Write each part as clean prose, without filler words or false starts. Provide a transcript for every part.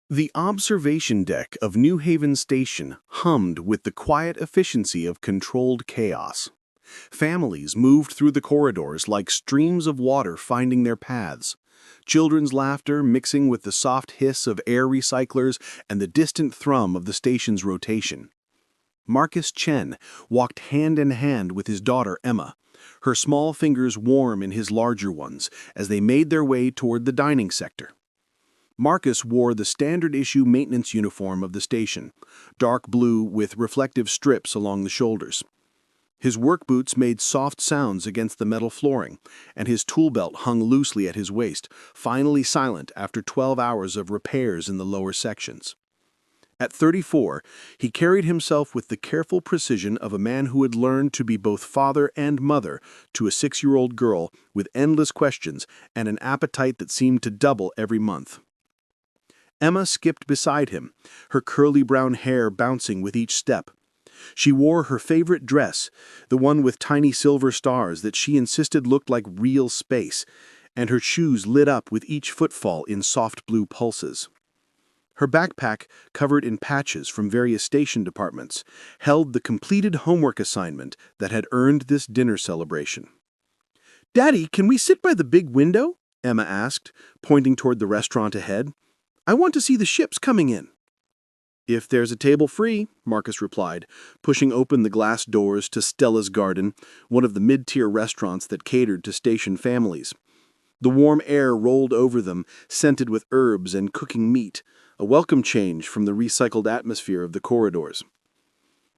The observation deck of New Haven Station hummed with the quiet efficiency of controlled chaos. Families moved through the corridors like streams of water finding their paths. Children's laughter mixing with the soft hiss of air recyclers and the distant thrum of the station's rotation. Marcus Chen walked hand in hand with his daughter Emma, her small fingers warm in his larger ones as they made their way toward the dining sector. Marcus wore the standard-issue maintenance uniform of the station, dark blue with reflective strips along the shoulders. His work boots made soft sounds against the metal flooring, and his tool belt hung loosely at his waist, finally silent after 12 hours of repairs in the lower sections. At 34, he carried himself with the careful precision of a man who had learned to be both father and mother to a 6-year-old girl with endless questions and an appetite that seemed to double every month. Emma skipped beside him, her curly brown hair bouncing with each step. She wore her favorite dress, the one with tiny silver stars that she insisted looked like real space, and her shoes lit up with each footfall in soft blue pulses. Her backpack, covered in patches from various station departments, held the completed homework assignment that had earned this dinner celebration. "Daddy, can we sit by the big window?" Emma asked, pointing toward the restaurant ahead. "I want to see the ships coming in." "If there's a table free," Marcus replied, pushing open the glass doors to Stella's Garden, one of the mid-tier restaurants that catered to station families. The warm air rolled over them, scented with herbs and cooking meat, a welcome change from the recycled atmosphere of the corridors.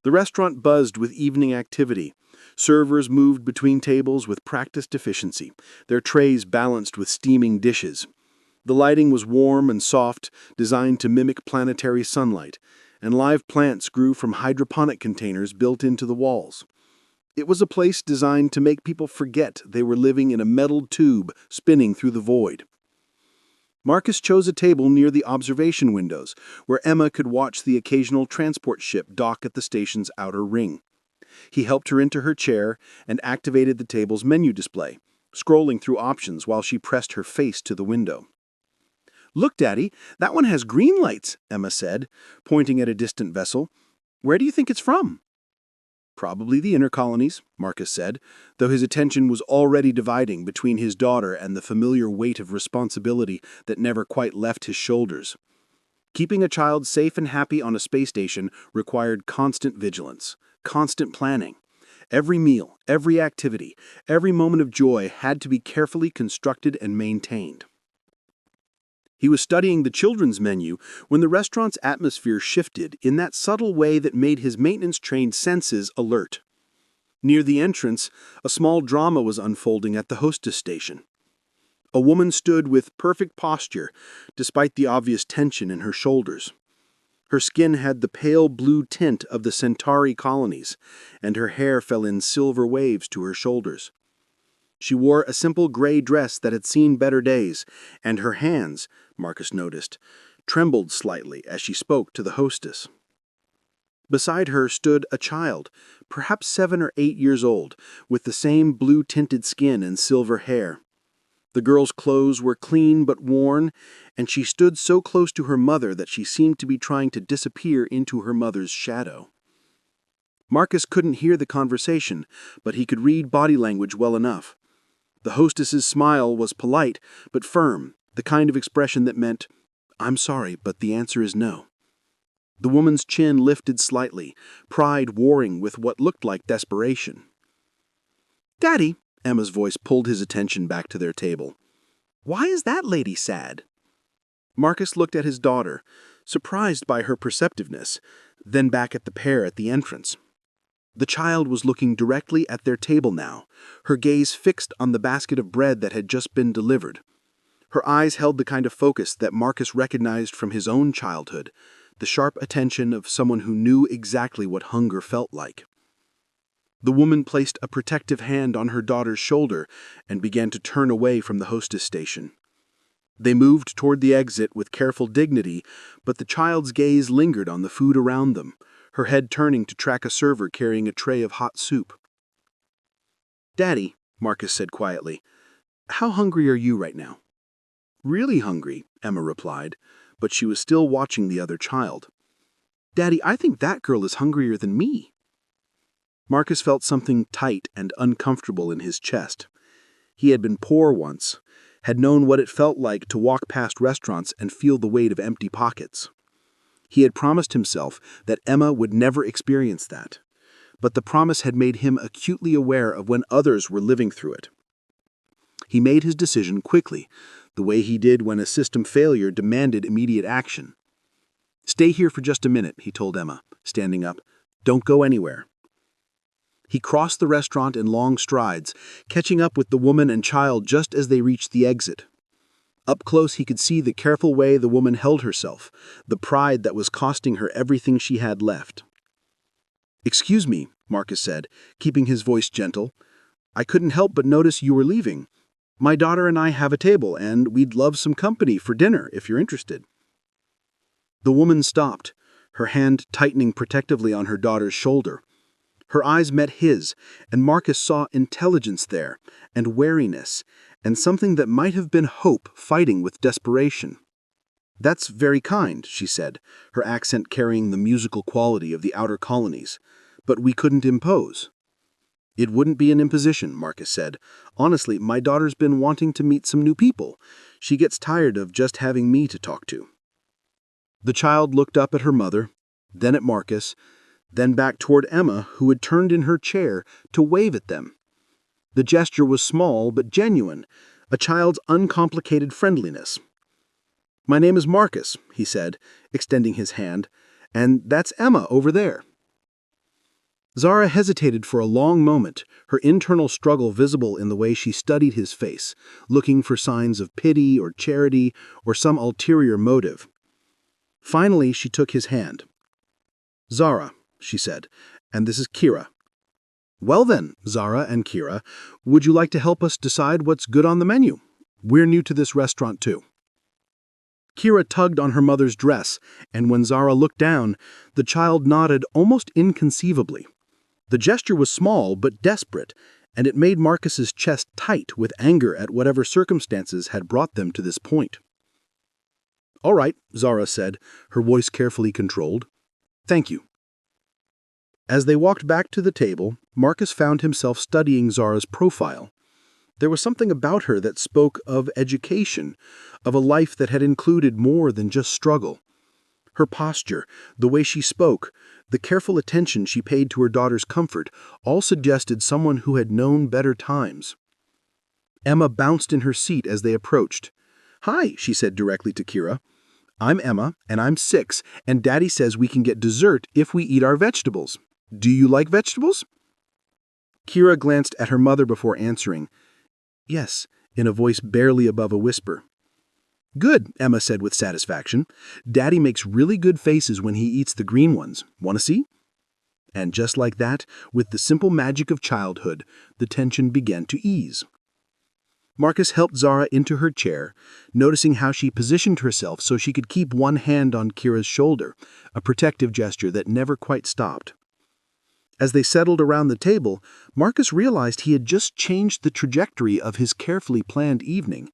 The restaurant buzzed with evening activity. Servers moved between tables with practiced efficiency, their trays balanced with steaming dishes. The lighting was warm and soft, designed to mimic planetary sunlight, and live plants grew from hydroponic containers built into the walls. It was a place designed to make people forget they were living in a metal tube spinning through the void. Marcus chose a table near the observation windows, where Emma could watch the occasional transport ship dock at the station's outer ring. He helped her into her chair and activated the table's menu display, scrolling through options while she pressed her face to the window. "Look, Daddy, that one has green lights," Emma said, pointing at a distant vessel. "Where do you think it's from?" "Probably the inner colonies," Marcus said, though his attention was already dividing between his daughter and the familiar weight of responsibility that never quite left his shoulders. Keeping a child safe and happy on a space station required constant vigilance, constant planning. Every meal, every activity, every moment of joy had to be carefully constructed and maintained. He was studying the children's menu when the restaurant's atmosphere shifted in that subtle way that made his maintenance-trained senses alert. Near the entrance, a small drama was unfolding at the hostess station. A woman stood with perfect posture, despite the obvious tension in her shoulders. Her skin had the pale blue tint of the Centauri colonies, and her hair fell in silver waves to her shoulders. She wore a simple gray dress that had seen better days, and her hands, Marcus noticed, trembled slightly as she spoke to the hostess. Beside her stood a child, perhaps 7 or 8 years old, with the same blue-tinted skin and silver hair. The girl's clothes were clean but worn, and she stood so close to her mother that she seemed to be trying to disappear into her mother's shadow. Marcus couldn't hear the conversation, but he could read body language well enough. The hostess's smile was polite but firm, the kind of expression that meant, "I'm sorry, but the answer is no." The woman's chin lifted slightly, pride warring with what looked like desperation. "Daddy," Emma's voice pulled his attention back to their table. "Why is that lady sad?" Marcus looked at his daughter, surprised by her perceptiveness, then back at the pair at the entrance. The child was looking directly at their table now, her gaze fixed on the basket of bread that had just been delivered. Her eyes held the kind of focus that Marcus recognized from his own childhood, the sharp attention of someone who knew exactly what hunger felt like. The woman placed a protective hand on her daughter's shoulder and began to turn away from the hostess station. They moved toward the exit with careful dignity, but the child's gaze lingered on the food around them, her head turning to track a server carrying a tray of hot soup. "Daddy," Marcus said quietly, "how hungry are you right now?" "Really hungry," Emma replied, but she was still watching the other child. "Daddy, I think that girl is hungrier than me." Marcus felt something tight and uncomfortable in his chest. He had been poor once, had known what it felt like to walk past restaurants and feel the weight of empty pockets. He had promised himself that Emma would never experience that, but the promise had made him acutely aware of when others were living through it. He made his decision quickly, the way he did when a system failure demanded immediate action. "Stay here for just a minute," he told Emma, standing up. "Don't go anywhere." He crossed the restaurant in long strides, catching up with the woman and child just as they reached the exit. Up close he could see the careful way the woman held herself, the pride that was costing her everything she had left. "Excuse me," Marcus said, keeping his voice gentle. "I couldn't help but notice you were leaving. My daughter and I have a table, and we'd love some company for dinner if you're interested." The woman stopped, her hand tightening protectively on her daughter's shoulder. Her eyes met his, and Marcus saw intelligence there, and wariness, and something that might have been hope fighting with desperation. "That's very kind," she said, her accent carrying the musical quality of the outer colonies. "But we couldn't impose." "It wouldn't be an imposition," Marcus said. "Honestly, my daughter's been wanting to meet some new people. She gets tired of just having me to talk to." The child looked up at her mother, then at Marcus, then back toward Emma, who had turned in her chair to wave at them. The gesture was small but genuine, a child's uncomplicated friendliness. "My name is Marcus," he said, extending his hand, "and that's Emma over there." Zara hesitated for a long moment, her internal struggle visible in the way she studied his face, looking for signs of pity or charity or some ulterior motive. Finally, she took his hand. "Zara," she said, "and this is Kira." "Well then, Zara and Kira, would you like to help us decide what's good on the menu? We're new to this restaurant too." Kira tugged on her mother's dress, and when Zara looked down, the child nodded almost inconceivably. The gesture was small but desperate, and it made Marcus's chest tight with anger at whatever circumstances had brought them to this point. "All right," Zara said, her voice carefully controlled. "Thank you." As they walked back to the table, Marcus found himself studying Zara's profile. There was something about her that spoke of education, of a life that had included more than just struggle. Her posture, the way she spoke, the careful attention she paid to her daughter's comfort, all suggested someone who had known better times. Emma bounced in her seat as they approached. "Hi," she said directly to Kira. "I'm Emma, and I'm 6, and Daddy says we can get dessert if we eat our vegetables. Do you like vegetables?" Kira glanced at her mother before answering. "Yes," in a voice barely above a whisper. "Good," Emma said with satisfaction. "Daddy makes really good faces when he eats the green ones. Want to see?" And just like that, with the simple magic of childhood, the tension began to ease. Marcus helped Zara into her chair, noticing how she positioned herself so she could keep one hand on Kira's shoulder, a protective gesture that never quite stopped. As they settled around the table, Marcus realized he had just changed the trajectory of his carefully planned evening.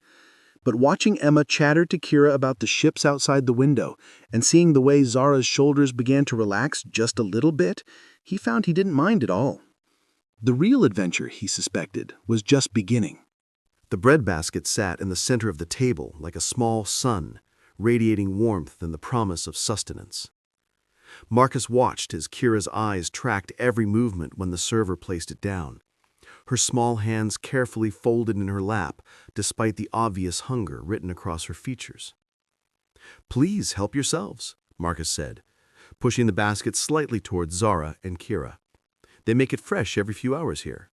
But watching Emma chatter to Kira about the ships outside the window and seeing the way Zara's shoulders began to relax just a little bit, he found he didn't mind at all. The real adventure, he suspected, was just beginning. The breadbasket sat in the center of the table like a small sun, radiating warmth and the promise of sustenance. Marcus watched as Kira's eyes tracked every movement when the server placed it down, her small hands carefully folded in her lap despite the obvious hunger written across her features. "Please help yourselves," Marcus said, pushing the basket slightly towards Zara and Kira. "They make it fresh every few hours here."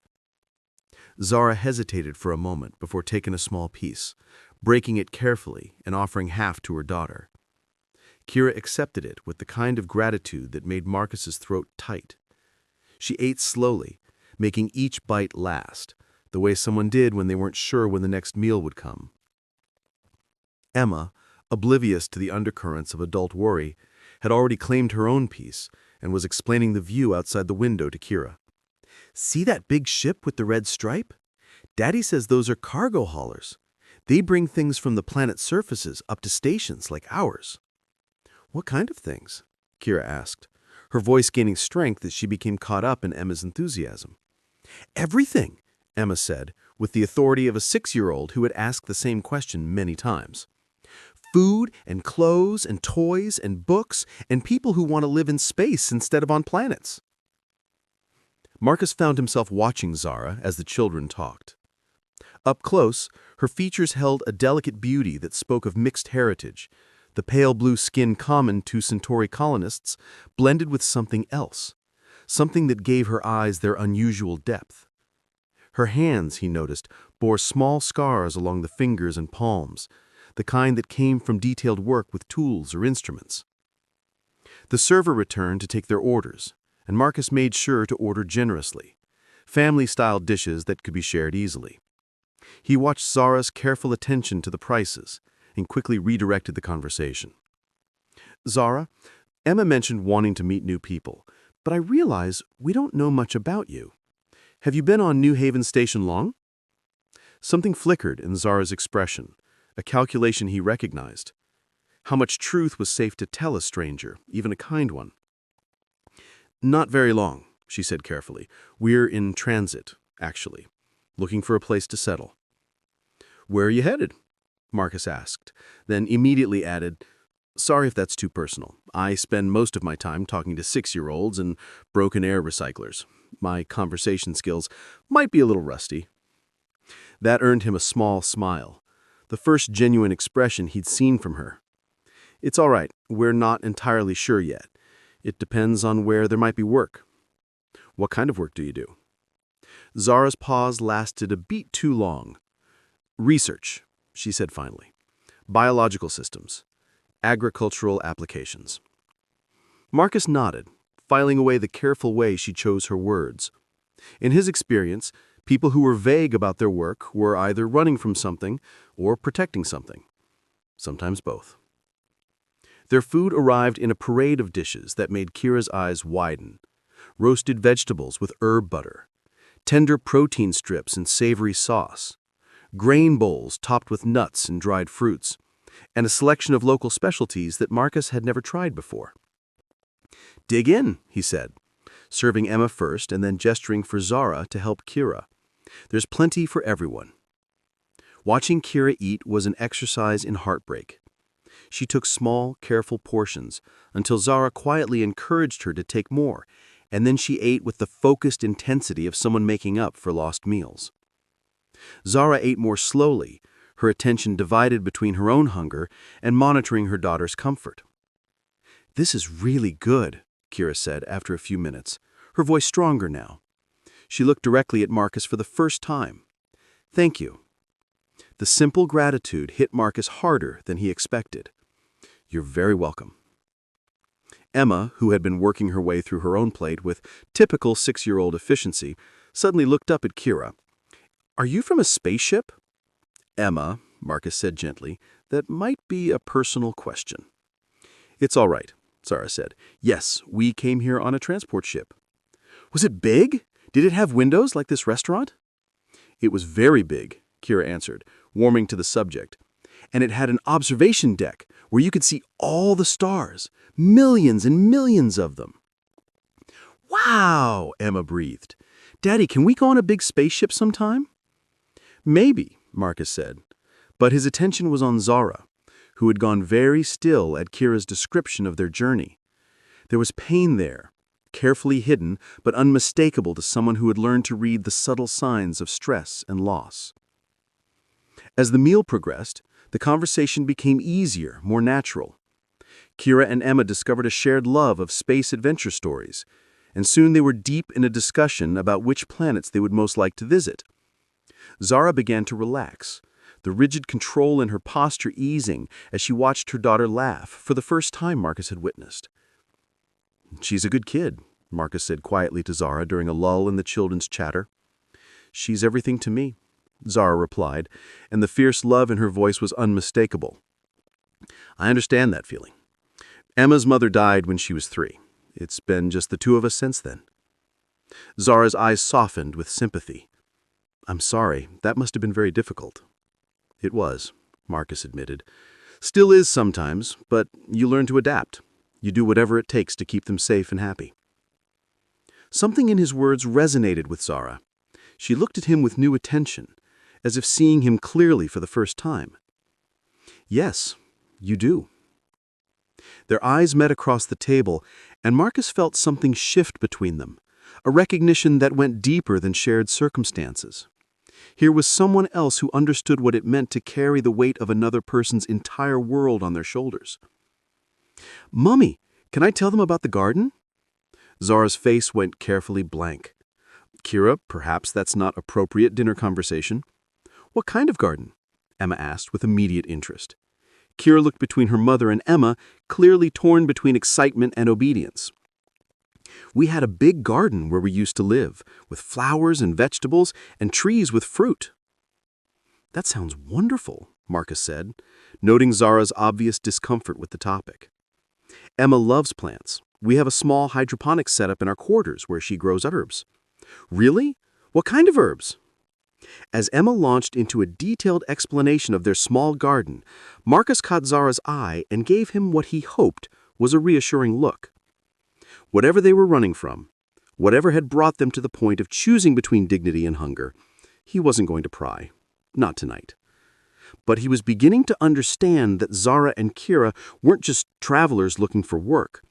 Zara hesitated for a moment before taking a small piece, breaking it carefully and offering half to her daughter. Kira accepted it with the kind of gratitude that made Marcus's throat tight. She ate slowly, making each bite last, the way someone did when they weren't sure when the next meal would come. Emma, oblivious to the undercurrents of adult worry, had already claimed her own piece and was explaining the view outside the window to Kira. "See that big ship with the red stripe? Daddy says those are cargo haulers. They bring things from the planet's surfaces up to stations like ours. What kind of things? Kira asked, her voice gaining strength as she became caught up in Emma's enthusiasm. Everything, Emma said, with the authority of a 6-year-old who had asked the same question many times. Food and clothes and toys and books and people who want to live in space instead of on planets. Marcus found himself watching Zara as the children talked. Up close, her features held a delicate beauty that spoke of mixed heritage, the pale blue skin common to Centauri colonists blended with something else, something that gave her eyes their unusual depth. Her hands, he noticed, bore small scars along the fingers and palms, the kind that came from detailed work with tools or instruments. The server returned to take their orders, and Marcus made sure to order generously, family-style dishes that could be shared easily. He watched Zara's careful attention to the prices and quickly redirected the conversation. Zara, Emma mentioned wanting to meet new people, but I realize we don't know much about you. Have you been on New Haven Station long? Something flickered in Zara's expression, a calculation he recognized. How much truth was safe to tell a stranger, even a kind one? Not very long, she said carefully. We're in transit, actually, looking for a place to settle. Where are you headed? Marcus asked, then immediately added, sorry if that's too personal. I spend most of my time talking to 6-year-olds and broken air recyclers. My conversation skills might be a little rusty. That earned him a small smile, the first genuine expression he'd seen from her. It's all right, we're not entirely sure yet. It depends on where there might be work. What kind of work do you do? Zara's pause lasted a beat too long. Research, she said finally. Biological systems. Agricultural applications. Marcus nodded, filing away the careful way she chose her words. In his experience, people who were vague about their work were either running from something or protecting something. Sometimes both. Their food arrived in a parade of dishes that made Kira's eyes widen. Roasted vegetables with herb butter, tender protein strips and savory sauce, grain bowls topped with nuts and dried fruits, and a selection of local specialties that Marcus had never tried before. Dig in, he said, serving Emma first and then gesturing for Zara to help Kira. There's plenty for everyone. Watching Kira eat was an exercise in heartbreak. She took small, careful portions until Zara quietly encouraged her to take more, and then she ate with the focused intensity of someone making up for lost meals. Zara ate more slowly, her attention divided between her own hunger and monitoring her daughter's comfort. This is really good, Kira said after a few minutes, her voice stronger now. She looked directly at Marcus for the first time. Thank you. The simple gratitude hit Marcus harder than he expected. You're very welcome. Emma, who had been working her way through her own plate with typical 6-year-old efficiency, suddenly looked up at Kira. Are you from a spaceship? Emma, Marcus said gently, that might be a personal question. It's all right, Zara said. Yes, we came here on a transport ship. Was it big? Did it have windows like this restaurant? It was very big, Kira answered, warming to the subject. And it had an observation deck where you could see all the stars, millions and millions of them. Wow, Emma breathed. Daddy, can we go on a big spaceship sometime? Maybe, Marcus said, but his attention was on Zara, who had gone very still at Kira's description of their journey. There was pain there, carefully hidden but unmistakable to someone who had learned to read the subtle signs of stress and loss. As the meal progressed, the conversation became easier, more natural. Kira and Emma discovered a shared love of space adventure stories, and soon they were deep in a discussion about which planets they would most like to visit. Zara began to relax, the rigid control in her posture easing as she watched her daughter laugh for the first time Marcus had witnessed. She's a good kid, Marcus said quietly to Zara during a lull in the children's chatter. She's everything to me, Zara replied, and the fierce love in her voice was unmistakable. I understand that feeling. Emma's mother died when she was 3. It's been just the 2 of us since then. Zara's eyes softened with sympathy. I'm sorry, that must have been very difficult. It was, Marcus admitted. Still is sometimes, but you learn to adapt. You do whatever it takes to keep them safe and happy. Something in his words resonated with Zara. She looked at him with new attention, as if seeing him clearly for the first time. Yes, you do. Their eyes met across the table, and Marcus felt something shift between them, a recognition that went deeper than shared circumstances. Here was someone else who understood what it meant to carry the weight of another person's entire world on their shoulders. "Mummy, can I tell them about the garden?" Zara's face went carefully blank. "Kira, perhaps that's not appropriate dinner conversation." "What kind of garden?" Emma asked with immediate interest. Kira looked between her mother and Emma, clearly torn between excitement and obedience. "We had a big garden where we used to live, with flowers and vegetables and trees with fruit." "That sounds wonderful," Marcus said, noting Zara's obvious discomfort with the topic. "Emma loves plants. We have a small hydroponics setup in our quarters where she grows herbs." "Really? What kind of herbs?" As Emma launched into a detailed explanation of their small garden, Marcus caught Zara's eye and gave him what he hoped was a reassuring look. Whatever they were running from, whatever had brought them to the point of choosing between dignity and hunger, he wasn't going to pry. Not tonight. But he was beginning to understand that Zara and Kira weren't just travelers looking for work.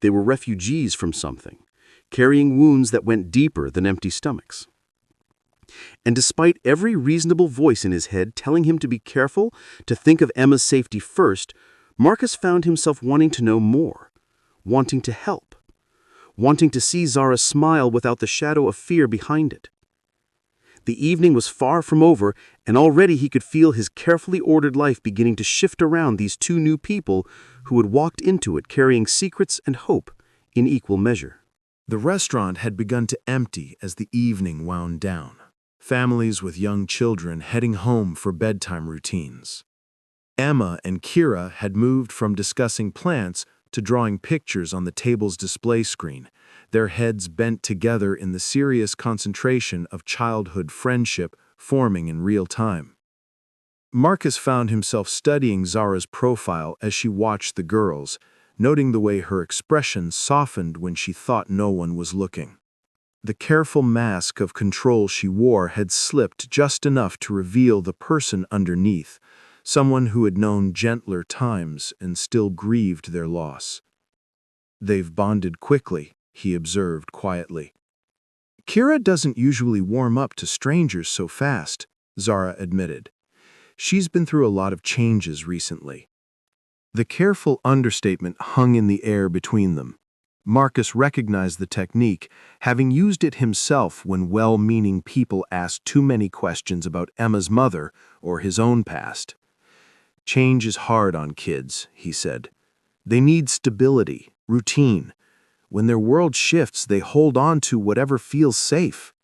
They were refugees from something, carrying wounds that went deeper than empty stomachs. And despite every reasonable voice in his head telling him to be careful, to think of Emma's safety first, Marcus found himself wanting to know more, wanting to help, wanting to see Zara smile without the shadow of fear behind it. The evening was far from over, and already he could feel his carefully ordered life beginning to shift around these two new people who had walked into it carrying secrets and hope in equal measure. The restaurant had begun to empty as the evening wound down. Families with young children heading home for bedtime routines. Emma and Kira had moved from discussing plants to drawing pictures on the table's display screen, their heads bent together in the serious concentration of childhood friendship forming in real time. Marcus found himself studying Zara's profile as she watched the girls, noting the way her expression softened when she thought no one was looking. The careful mask of control she wore had slipped just enough to reveal the person underneath, someone who had known gentler times and still grieved their loss. "They've bonded quickly," he observed quietly. "Kira doesn't usually warm up to strangers so fast," Zara admitted. "She's been through a lot of changes recently." The careful understatement hung in the air between them. Marcus recognized the technique, having used it himself when well-meaning people asked too many questions about Emma's mother or his own past. "Change is hard on kids," he said. "They need stability, routine. When their world shifts, they hold on to whatever feels safe."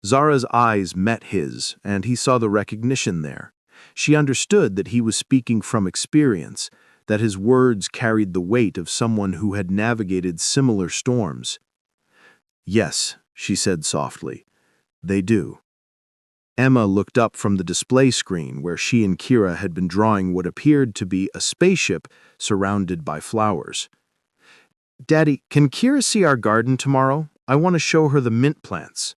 Zara's eyes met his, and he saw the recognition there. She understood that he was speaking from experience, that his words carried the weight of someone who had navigated similar storms. "Yes," she said softly, "they do." Emma looked up from the display screen where she and Kira had been drawing what appeared to be a spaceship surrounded by flowers. "Daddy, can Kira see our garden tomorrow? I want to show her the mint plants."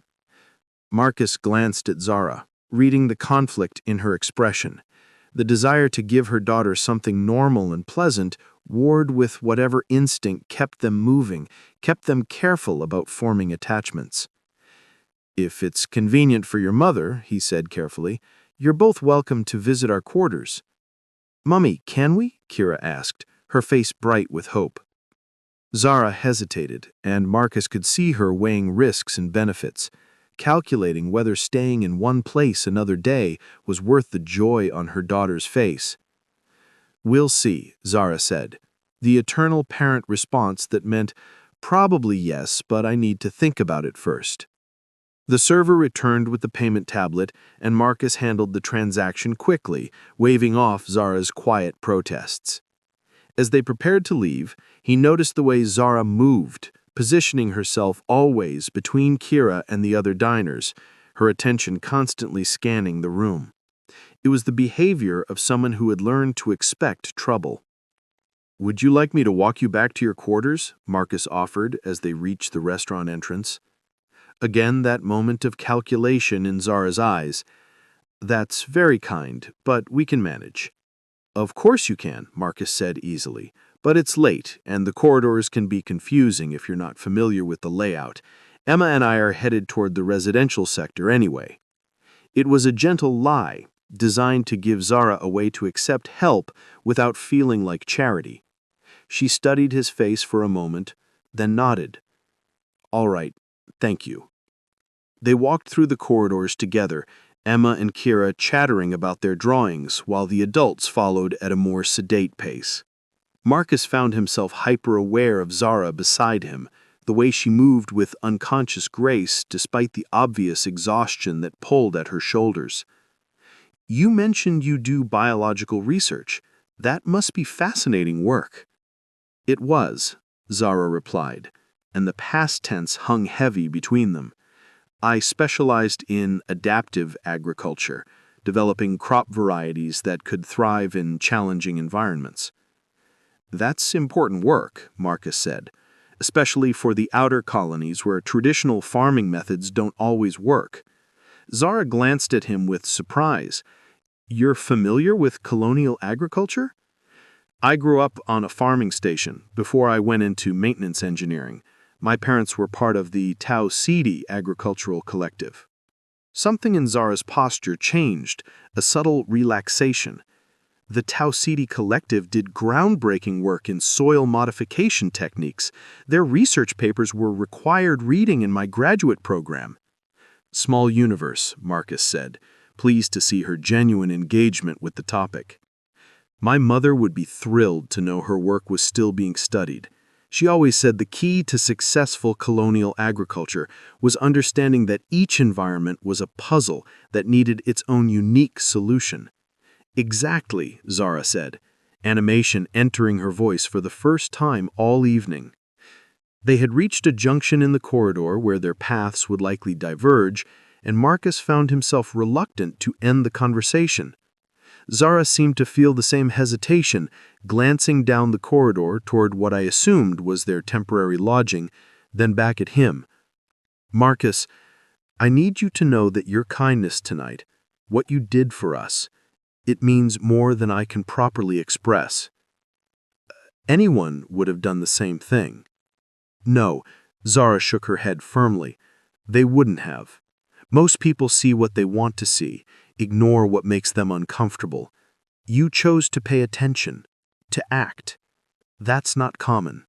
Marcus glanced at Zara, reading the conflict in her expression. The desire to give her daughter something normal and pleasant warred with whatever instinct kept them moving, kept them careful about forming attachments. "If it's convenient for your mother," he said carefully, "you're both welcome to visit our quarters." "Mummy, can we?" Kira asked, her face bright with hope. Zara hesitated, and Marcus could see her weighing risks and benefits, calculating whether staying in one place another day was worth the joy on her daughter's face. "We'll see," Zara said, the eternal parent response that meant, "Probably yes, but I need to think about it first." The server returned with the payment tablet, and Marcus handled the transaction quickly, waving off Zara's quiet protests. As they prepared to leave, he noticed the way Zara moved, positioning herself always between Kira and the other diners, her attention constantly scanning the room. It was the behavior of someone who had learned to expect trouble. "Would you like me to walk you back to your quarters?" Marcus offered as they reached the restaurant entrance. Again, that moment of calculation in Zara's eyes. "That's very kind, but we can manage." "Of course you can," Marcus said easily, "but it's late, and the corridors can be confusing if you're not familiar with the layout. Emma and I are headed toward the residential sector anyway." It was a gentle lie, designed to give Zara a way to accept help without feeling like charity. She studied his face for a moment, then nodded. "All right, thank you." They walked through the corridors together, Emma and Kira chattering about their drawings while the adults followed at a more sedate pace. Marcus found himself hyper-aware of Zara beside him, the way she moved with unconscious grace despite the obvious exhaustion that pulled at her shoulders. "You mentioned you do biological research. That must be fascinating work." "It was," Zara replied, and the past tense hung heavy between them. "I specialized in adaptive agriculture, developing crop varieties that could thrive in challenging environments." "That's important work," Marcus said, "especially for the outer colonies where traditional farming methods don't always work." Zara glanced at him with surprise. "You're familiar with colonial agriculture?" "I grew up on a farming station before I went into maintenance engineering. My parents were part of the Tau Ceti agricultural collective." Something in Zara's posture changed, a subtle relaxation. The Tau Ceti collective did groundbreaking work in soil modification techniques. Their research papers were required reading in my graduate program. "Small universe," Marcus said, pleased to see her genuine engagement with the topic. "My mother would be thrilled to know her work was still being studied. She always said the key to successful colonial agriculture was understanding that each environment was a puzzle that needed its own unique solution." "Exactly," Zara said, animation entering her voice for the first time all evening. They had reached a junction in the corridor where their paths would likely diverge, and Marcus found himself reluctant to end the conversation. Zara seemed to feel the same hesitation, glancing down the corridor toward what I assumed was their temporary lodging, then back at him. "Marcus, I need you to know that your kindness tonight, what you did for us, it means more than I can properly express." "Anyone would have done the same thing." "No," Zara shook her head firmly. "They wouldn't have. Most people see what they want to see, ignore what makes them uncomfortable. You chose to pay attention, to act. That's not common."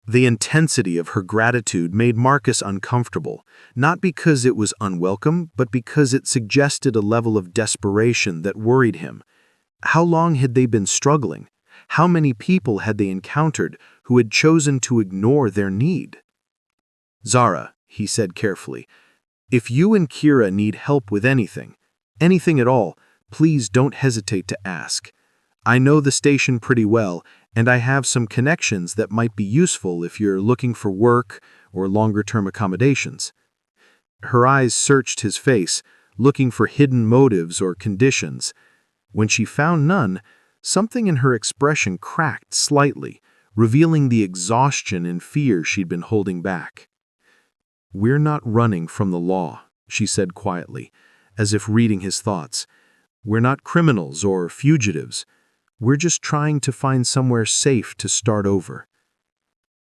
The intensity of her gratitude made Marcus uncomfortable, not because it was unwelcome, but because it suggested a level of desperation that worried him. How long had they been struggling? How many people had they encountered who had chosen to ignore their need? "Zara," he said carefully, "if you and Kira need help with anything at all, please don't hesitate to ask. I know the station pretty well, and I have some connections that might be useful if you're looking for work or longer-term accommodations." Her eyes searched his face, looking for hidden motives or conditions. When she found none, something in her expression cracked slightly, revealing the exhaustion and fear she'd been holding back. "We're not running from the law," she said quietly, as if reading his thoughts. "We're not criminals or fugitives. We're just trying to find somewhere safe to start over."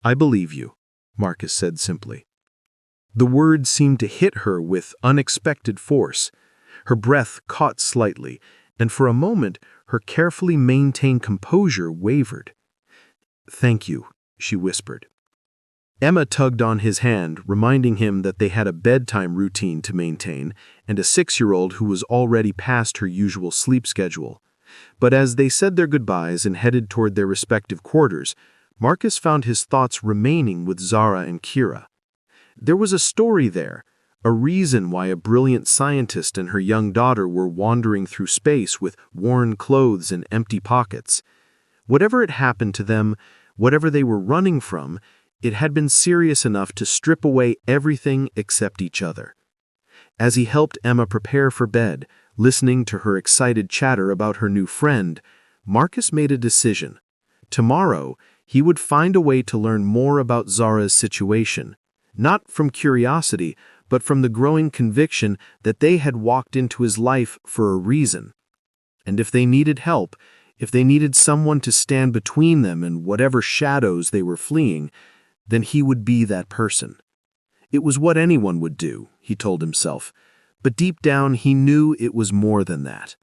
"I believe you," Marcus said simply. The words seemed to hit her with unexpected force. Her breath caught slightly, and for a moment her carefully maintained composure wavered. "Thank you," she whispered. Emma tugged on his hand, reminding him that they had a bedtime routine to maintain and a 6-year-old who was already past her usual sleep schedule. But as they said their goodbyes and headed toward their respective quarters, Marcus found his thoughts remaining with Zara and Kira. There was a story there, a reason why a brilliant scientist and her young daughter were wandering through space with worn clothes and empty pockets. Whatever had happened to them, whatever they were running from, it had been serious enough to strip away everything except each other. As he helped Emma prepare for bed, listening to her excited chatter about her new friend, Marcus made a decision. Tomorrow, he would find a way to learn more about Zara's situation, not from curiosity, but from the growing conviction that they had walked into his life for a reason. And if they needed help, if they needed someone to stand between them and whatever shadows they were fleeing, then he would be that person. It was what anyone would do, he told himself, but deep down he knew it was more than that.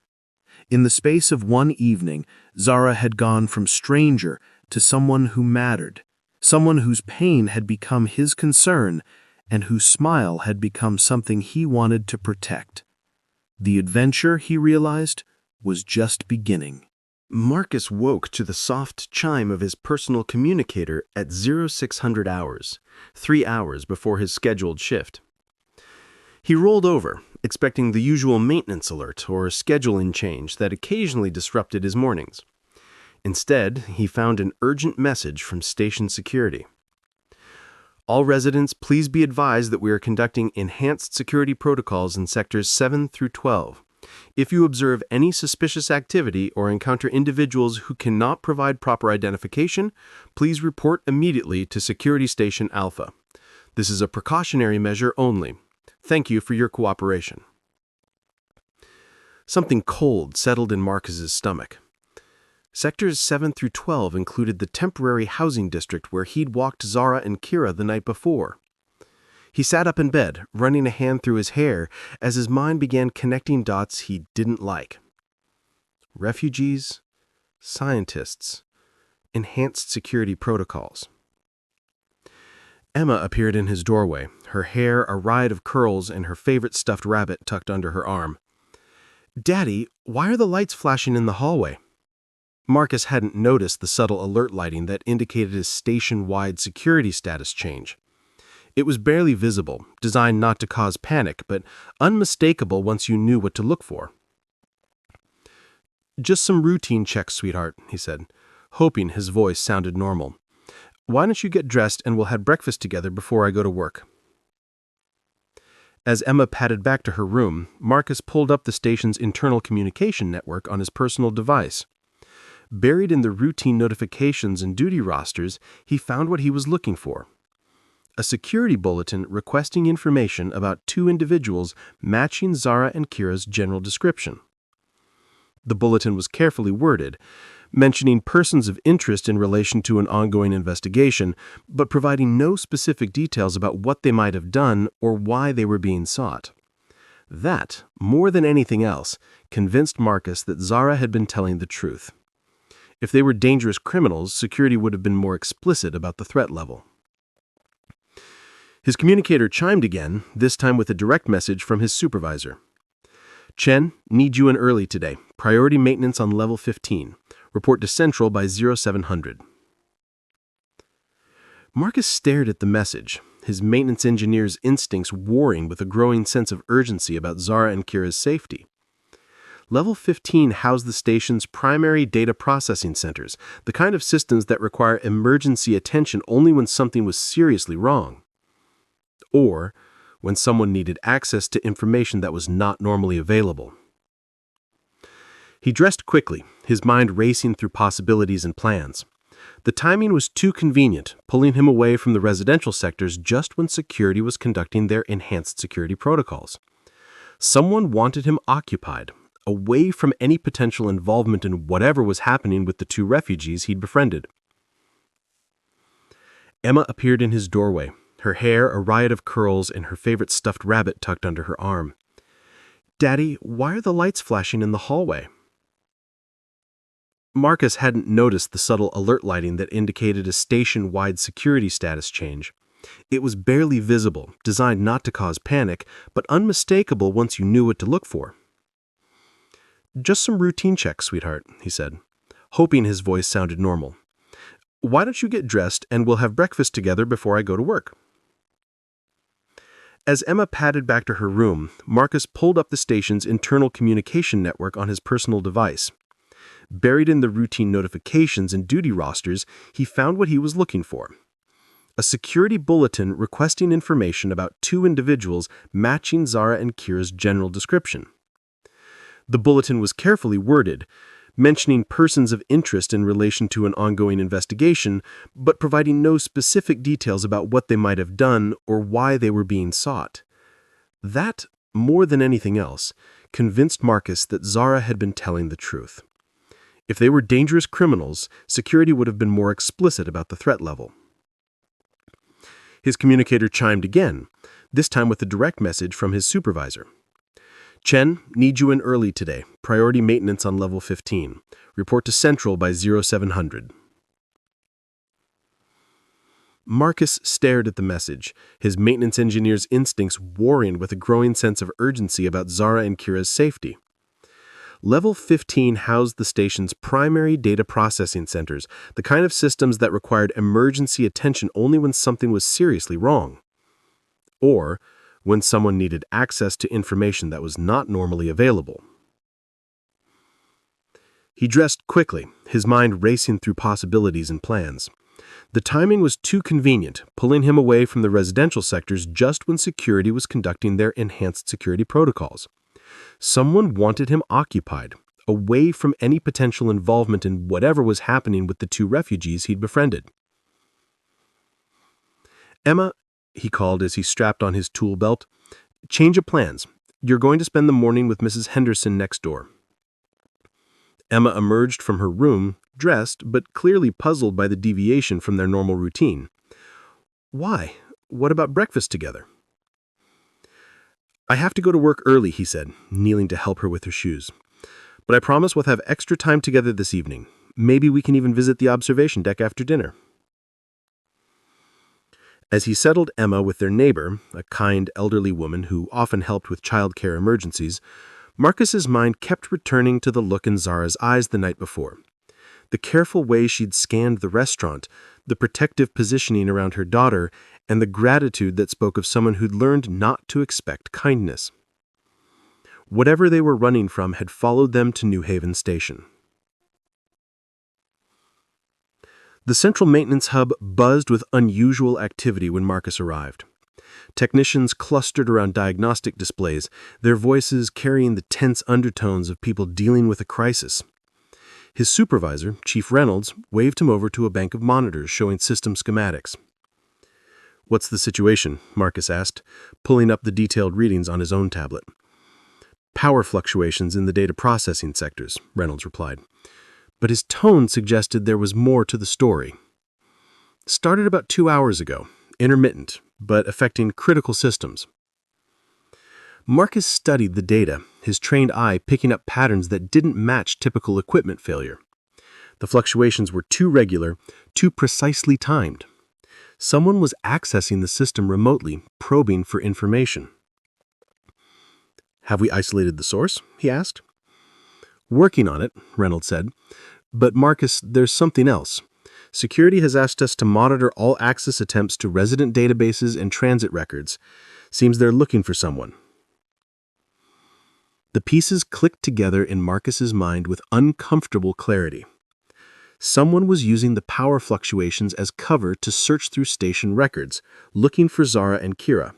In the space of one evening, Zara had gone from stranger to someone who mattered, someone whose pain had become his concern and whose smile had become something he wanted to protect. The adventure, he realized, was just beginning. Marcus woke to the soft chime of his personal communicator at 0600 hours, 3 hours before his scheduled shift. He rolled over, expecting the usual maintenance alert or scheduling change that occasionally disrupted his mornings. Instead, he found an urgent message from station security. All residents, please be advised that we are conducting enhanced security protocols in sectors 7 through 12. If you observe any suspicious activity or encounter individuals who cannot provide proper identification, please report immediately to Security Station Alpha. This is a precautionary measure only. Thank you for your cooperation. Something cold settled in Marcus's stomach. Sectors 7 through 12 included the temporary housing district where he'd walked Zara and Kira the night before. He sat up in bed, running a hand through his hair as his mind began connecting dots he didn't like. Refugees, scientists, enhanced security protocols. Emma appeared in his doorway, her hair a riot of curls and her favorite stuffed rabbit tucked under her arm. "Daddy, why are the lights flashing in the hallway?" Marcus hadn't noticed the subtle alert lighting that indicated his station-wide security status change. It was barely visible, designed not to cause panic, but unmistakable once you knew what to look for. "Just some routine checks, sweetheart," he said, hoping his voice sounded normal. "Why don't you get dressed and we'll have breakfast together before I go to work?" As Emma padded back to her room, Marcus pulled up the station's internal communication network on his personal device. Buried in the routine notifications and duty rosters, he found what he was looking for. A security bulletin requesting information about 2 individuals matching Zara and Kira's general description. The bulletin was carefully worded, mentioning persons of interest in relation to an ongoing investigation, but providing no specific details about what they might have done or why they were being sought. That, more than anything else, convinced Marcus that Zara had been telling the truth. If they were dangerous criminals, security would have been more explicit about the threat level. His communicator chimed again, this time with a direct message from his supervisor. "Chen, need you in early today. Priority maintenance on level 15. Report to Central by 0700. Marcus stared at the message, his maintenance engineer's instincts warring with a growing sense of urgency about Zara and Kira's safety. Level 15 housed the station's primary data processing centers, the kind of systems that require emergency attention only when something was seriously wrong. Or when someone needed access to information that was not normally available. He dressed quickly, his mind racing through possibilities and plans. The timing was too convenient, pulling him away from the residential sectors just when security was conducting their enhanced security protocols. Someone wanted him occupied, away from any potential involvement in whatever was happening with the 2 refugees he'd befriended. Emma appeared in his doorway, her hair a riot of curls and her favorite stuffed rabbit tucked under her arm. "Daddy, why are the lights flashing in the hallway?" Marcus hadn't noticed the subtle alert lighting that indicated a station-wide security status change. It was barely visible, designed not to cause panic, but unmistakable once you knew what to look for. "Just some routine checks, sweetheart," he said, hoping his voice sounded normal. "Why don't you get dressed and we'll have breakfast together before I go to work?" As Emma padded back to her room, Marcus pulled up the station's internal communication network on his personal device. Buried in the routine notifications and duty rosters, he found what he was looking for. A security bulletin requesting information about two individuals matching Zara and Kira's general description. The bulletin was carefully worded, mentioning persons of interest in relation to an ongoing investigation, but providing no specific details about what they might have done or why they were being sought. That, more than anything else, convinced Marcus that Zara had been telling the truth. If they were dangerous criminals, security would have been more explicit about the threat level. His communicator chimed again, this time with a direct message from his supervisor. Chen, need you in early today. Priority maintenance on level 15. Report to Central by 0700. Marcus stared at the message, his maintenance engineer's instincts warring with a growing sense of urgency about Zara and Kira's safety. Level 15 housed the station's primary data processing centers, the kind of systems that required emergency attention only when something was seriously wrong. Or when someone needed access to information that was not normally available. He dressed quickly, his mind racing through possibilities and plans. The timing was too convenient, pulling him away from the residential sectors just when security was conducting their enhanced security protocols. Someone wanted him occupied, away from any potential involvement in whatever was happening with the two refugees he'd befriended. Emma, he called as he strapped on his tool belt, change of plans. You're going to spend the morning with Mrs. Henderson next door. Emma emerged from her room, dressed, but clearly puzzled by the deviation from their normal routine. Why? What about breakfast together? I have to go to work early, he said, kneeling to help her with her shoes. But I promise we'll have extra time together this evening. Maybe we can even visit the observation deck after dinner. As he settled Emma with their neighbor, a kind elderly woman who often helped with childcare emergencies, Marcus's mind kept returning to the look in Zara's eyes the night before. The careful way she'd scanned the restaurant, the protective positioning around her daughter, and the gratitude that spoke of someone who'd learned not to expect kindness. Whatever they were running from had followed them to New Haven Station. The central maintenance hub buzzed with unusual activity when Marcus arrived. Technicians clustered around diagnostic displays, their voices carrying the tense undertones of people dealing with a crisis. His supervisor, Chief Reynolds, waved him over to a bank of monitors showing system schematics. What's the situation? Marcus asked, pulling up the detailed readings on his own tablet. Power fluctuations in the data processing sectors, Reynolds replied. But his tone suggested there was more to the story. Started about 2 hours ago, intermittent, but affecting critical systems. Marcus studied the data, his trained eye picking up patterns that didn't match typical equipment failure. The fluctuations were too regular, too precisely timed. Someone was accessing the system remotely, probing for information. Have we isolated the source? He asked. Working on it, Reynolds said. But Marcus, there's something else. Security has asked us to monitor all access attempts to resident databases and transit records. Seems they're looking for someone. The pieces clicked together in Marcus's mind with uncomfortable clarity. Someone was using the power fluctuations as cover to search through station records, looking for Zara and Kira.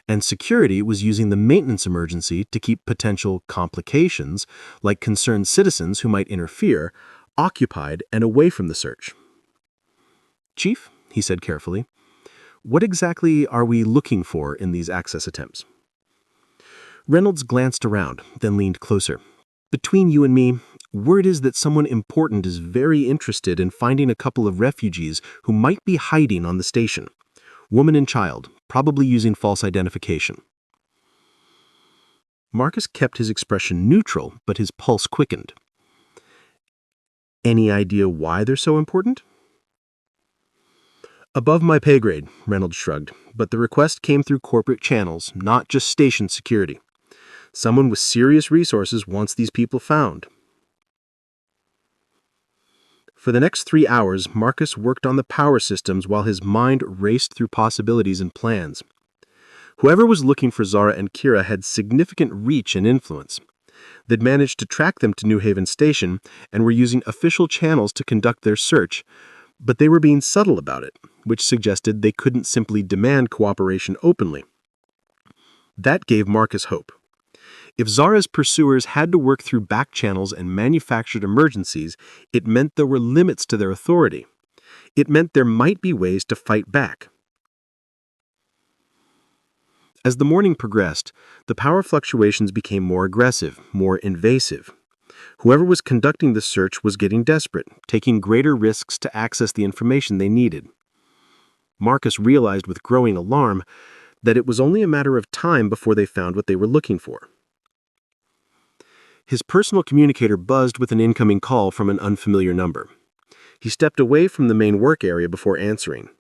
And security was using the maintenance emergency to keep potential complications, like concerned citizens who might interfere, occupied and away from the search. Chief, he said carefully, what exactly are we looking for in these access attempts? Reynolds glanced around, then leaned closer. Between you and me, word is that someone important is very interested in finding a couple of refugees who might be hiding on the station. Woman and child, probably using false identification. Marcus kept his expression neutral, but his pulse quickened. Any idea why they're so important? Above my pay grade, Reynolds shrugged, but the request came through corporate channels, not just station security. Someone with serious resources wants these people found. For the next 3 hours, Marcus worked on the power systems while his mind raced through possibilities and plans. Whoever was looking for Zara and Kira had significant reach and influence. They'd managed to track them to New Haven Station and were using official channels to conduct their search, but they were being subtle about it, which suggested they couldn't simply demand cooperation openly. That gave Marcus hope. If Zara's pursuers had to work through back channels and manufactured emergencies, it meant there were limits to their authority. It meant there might be ways to fight back. As the morning progressed, the power fluctuations became more aggressive, more invasive. Whoever was conducting the search was getting desperate, taking greater risks to access the information they needed. Marcus realized with growing alarm that it was only a matter of time before they found what they were looking for. His personal communicator buzzed with an incoming call from an unfamiliar number. He stepped away from the main work area before answering.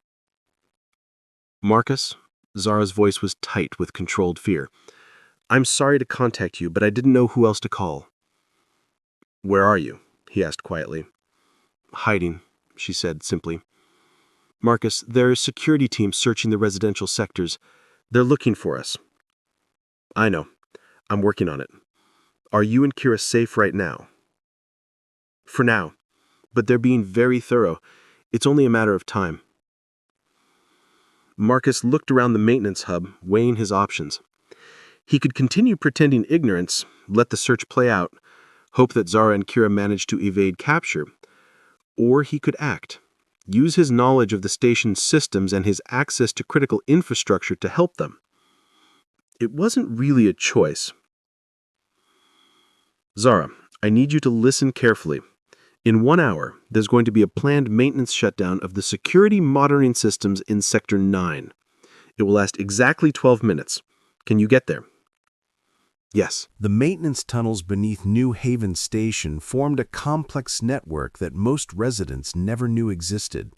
"Marcus?" Zara's voice was tight with controlled fear. "I'm sorry to contact you, but I didn't know who else to call." "Where are you?" he asked quietly. "Hiding," she said simply. "Marcus, there are security teams searching the residential sectors. They're looking for us." "I know. I'm working on it. Are you and Kira safe right now?" "For now. But they're being very thorough. It's only a matter of time." Marcus looked around the maintenance hub, weighing his options. He could continue pretending ignorance, let the search play out, hope that Zara and Kira managed to evade capture, or he could act, use his knowledge of the station's systems and his access to critical infrastructure to help them. It wasn't really a choice. "Zara, I need you to listen carefully. In 1 hour, there's going to be a planned maintenance shutdown of the security monitoring systems in Sector 9. It will last exactly 12 minutes. Can you get there?" "Yes." The maintenance tunnels beneath New Haven Station formed a complex network that most residents never knew existed.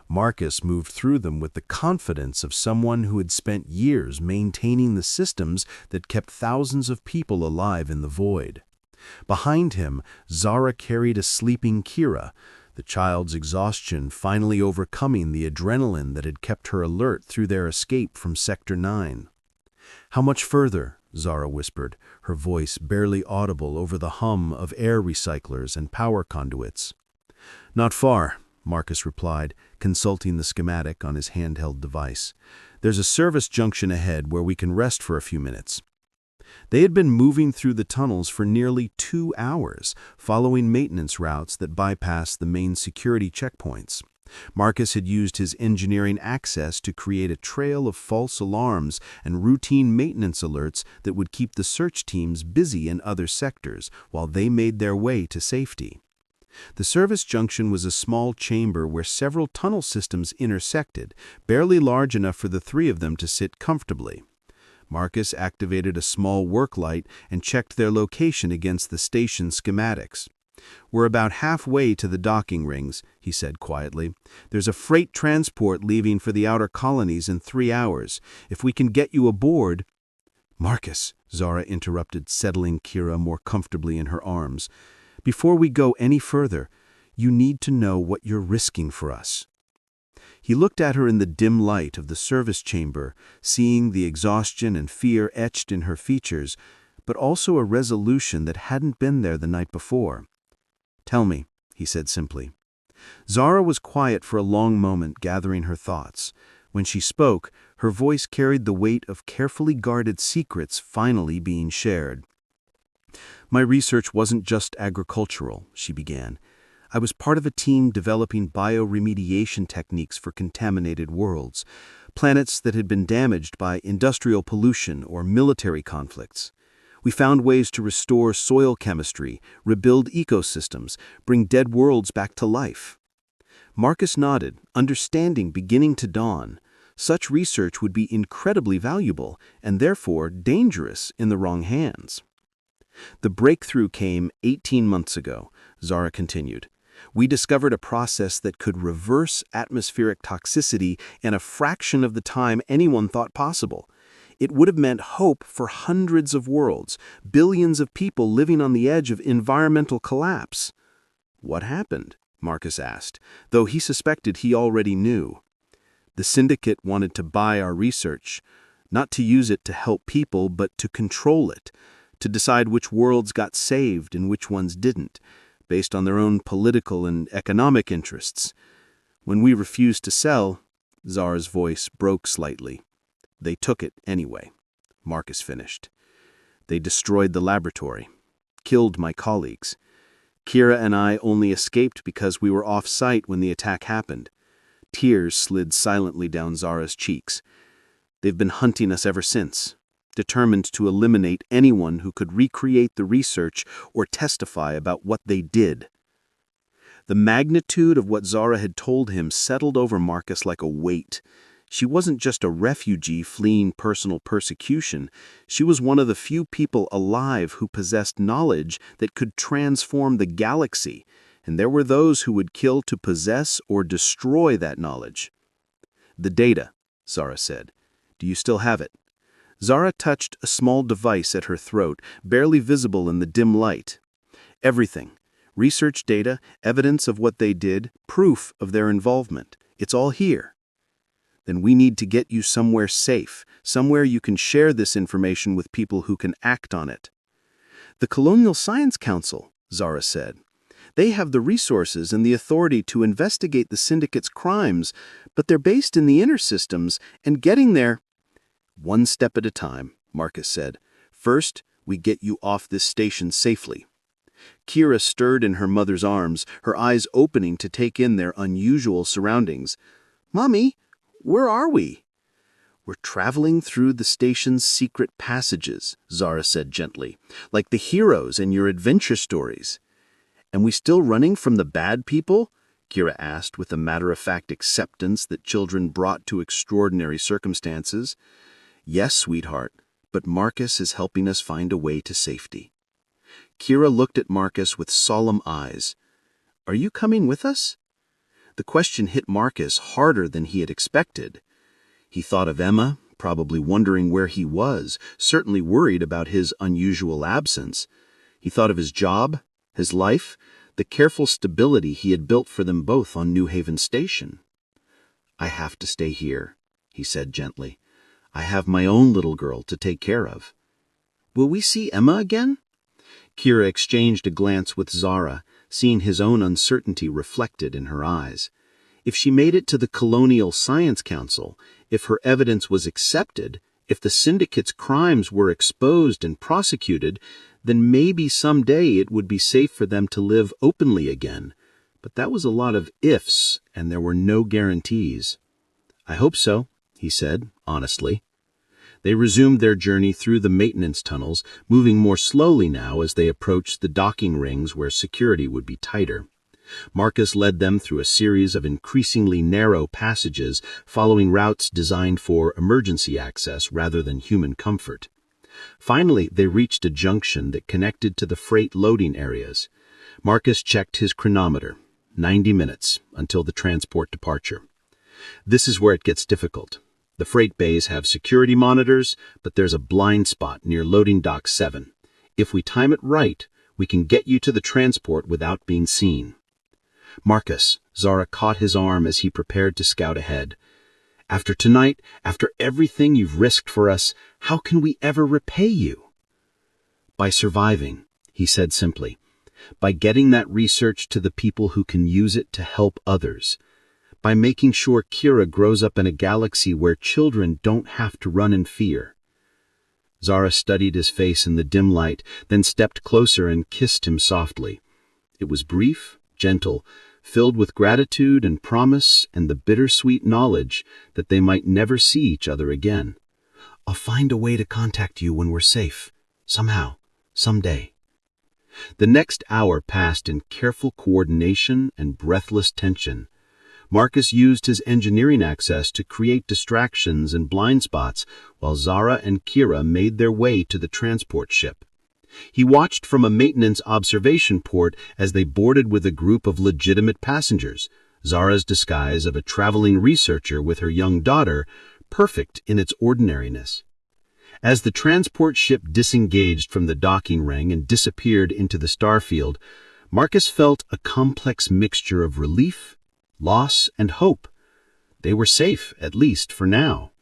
Marcus moved through them with the confidence of someone who had spent years maintaining the systems that kept thousands of people alive in the void. Behind him, Zara carried a sleeping Kira, the child's exhaustion finally overcoming the adrenaline that had kept her alert through their escape from Sector 9. "How much further?" Zara whispered, her voice barely audible over the hum of air recyclers and power conduits. "Not far," Marcus replied, consulting the schematic on his handheld device. "There's a service junction ahead where we can rest for a few minutes." They had been moving through the tunnels for nearly 2 hours, following maintenance routes that bypassed the main security checkpoints. Marcus had used his engineering access to create a trail of false alarms and routine maintenance alerts that would keep the search teams busy in other sectors while they made their way to safety. The service junction was a small chamber where several tunnel systems intersected, barely large enough for the three of them to sit comfortably. Marcus activated a small work light and checked their location against the station schematics. "We're about halfway to the docking rings," he said quietly. "There's a freight transport leaving for the outer colonies in 3 hours. If we can get you aboard—" "Marcus," Zara interrupted, settling Kira more comfortably in her arms, "before we go any further, you need to know what you're risking for us." He looked at her in the dim light of the service chamber, seeing the exhaustion and fear etched in her features, but also a resolution that hadn't been there the night before. "Tell me," he said simply. Zara was quiet for a long moment, gathering her thoughts. When she spoke, her voice carried the weight of carefully guarded secrets finally being shared. "My research wasn't just agricultural," she began. "I was part of a team developing bioremediation techniques for contaminated worlds, planets that had been damaged by industrial pollution or military conflicts. We found ways to restore soil chemistry, rebuild ecosystems, bring dead worlds back to life." Marcus nodded, understanding beginning to dawn. Such research would be incredibly valuable and therefore dangerous in the wrong hands. "The breakthrough came 18 months ago," Zara continued. "We discovered a process that could reverse atmospheric toxicity in a fraction of the time anyone thought possible. It would have meant hope for hundreds of worlds, billions of people living on the edge of environmental collapse." "What happened?" Marcus asked, though he suspected he already knew. "The syndicate wanted to buy our research, not to use it to help people, but to control it, to decide which worlds got saved and which ones didn't, based on their own political and economic interests. When we refused to sell, Zara's voice broke slightly. They took it anyway. Marcus finished. They destroyed the laboratory. Killed my colleagues. Kira and I only escaped because we were off-site when the attack happened. Tears slid silently down Zara's cheeks. They've been hunting us ever since, determined to eliminate anyone who could recreate the research or testify about what they did. The magnitude of what Zara had told him settled over Marcus like a weight. She wasn't just a refugee fleeing personal persecution. She was one of the few people alive who possessed knowledge that could transform the galaxy, and there were those who would kill to possess or destroy that knowledge. "The data," Zara said. "Do you still have it?" Zara touched a small device at her throat, barely visible in the dim light. "Everything. Research data, evidence of what they did, proof of their involvement. It's all here." "Then we need to get you somewhere safe, somewhere you can share this information with people who can act on it." "The Colonial Science Council," Zara said. "They have the resources and the authority to investigate the Syndicate's crimes, but they're based in the inner systems, and getting there—" "One step at a time," Marcus said. "First, we get you off this station safely." Kira stirred in her mother's arms, her eyes opening to take in their unusual surroundings. "Mommy, where are we?" "We're traveling through the station's secret passages," Zara said gently, "like the heroes in your adventure stories." "And we still running from the bad people?" Kira asked with a matter-of-fact acceptance that children brought to extraordinary circumstances. "Yes, sweetheart, but Marcus is helping us find a way to safety." Kira looked at Marcus with solemn eyes. "Are you coming with us?" The question hit Marcus harder than he had expected. He thought of Emma, probably wondering where he was, certainly worried about his unusual absence. He thought of his job, his life, the careful stability he had built for them both on New Haven Station. "I have to stay here," he said gently. "I have my own little girl to take care of." "Will we see Emma again?" Kira exchanged a glance with Zara, seeing his own uncertainty reflected in her eyes. If she made it to the Colonial Science Council, if her evidence was accepted, if the Syndicate's crimes were exposed and prosecuted, then maybe someday it would be safe for them to live openly again. But that was a lot of ifs, and there were no guarantees. "I hope so," he said, honestly. They resumed their journey through the maintenance tunnels, moving more slowly now as they approached the docking rings where security would be tighter. Marcus led them through a series of increasingly narrow passages, following routes designed for emergency access rather than human comfort. Finally, they reached a junction that connected to the freight loading areas. Marcus checked his chronometer. 90 minutes until the transport departure. "This is where it gets difficult. The freight bays have security monitors, but there's a blind spot near loading dock 7. If we time it right, we can get you to the transport without being seen." "Marcus," Zara caught his arm as he prepared to scout ahead. "After tonight, after everything you've risked for us, how can we ever repay you?" "By surviving," he said simply. "By getting that research to the people who can use it to help others. By making sure Kira grows up in a galaxy where children don't have to run in fear." Zara studied his face in the dim light, then stepped closer and kissed him softly. It was brief, gentle, filled with gratitude and promise and the bittersweet knowledge that they might never see each other again. "I'll find a way to contact you when we're safe. Somehow. Someday." The next hour passed in careful coordination and breathless tension. Marcus used his engineering access to create distractions and blind spots while Zara and Kira made their way to the transport ship. He watched from a maintenance observation port as they boarded with a group of legitimate passengers, Zara's disguise of a traveling researcher with her young daughter, perfect in its ordinariness. As the transport ship disengaged from the docking ring and disappeared into the starfield, Marcus felt a complex mixture of relief, loss, and hope. They were safe, at least for now.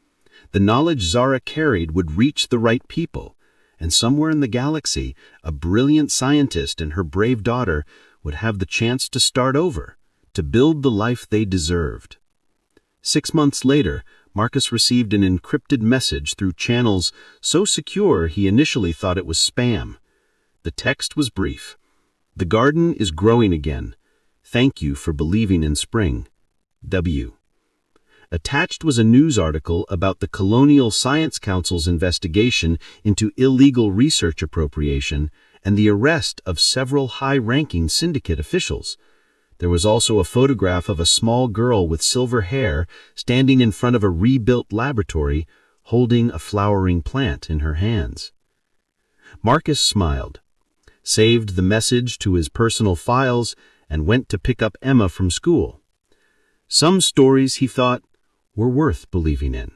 The knowledge Zara carried would reach the right people, and somewhere in the galaxy, a brilliant scientist and her brave daughter would have the chance to start over, to build the life they deserved. 6 months later, Marcus received an encrypted message through channels so secure he initially thought it was spam. The text was brief. "The garden is growing again. Thank you for believing in spring. W." Attached was a news article about the Colonial Science Council's investigation into illegal research appropriation and the arrest of several high-ranking syndicate officials. There was also a photograph of a small girl with silver hair standing in front of a rebuilt laboratory, holding a flowering plant in her hands. Marcus smiled, saved the message to his personal files, and went to pick up Emma from school. Some stories, he thought, were worth believing in.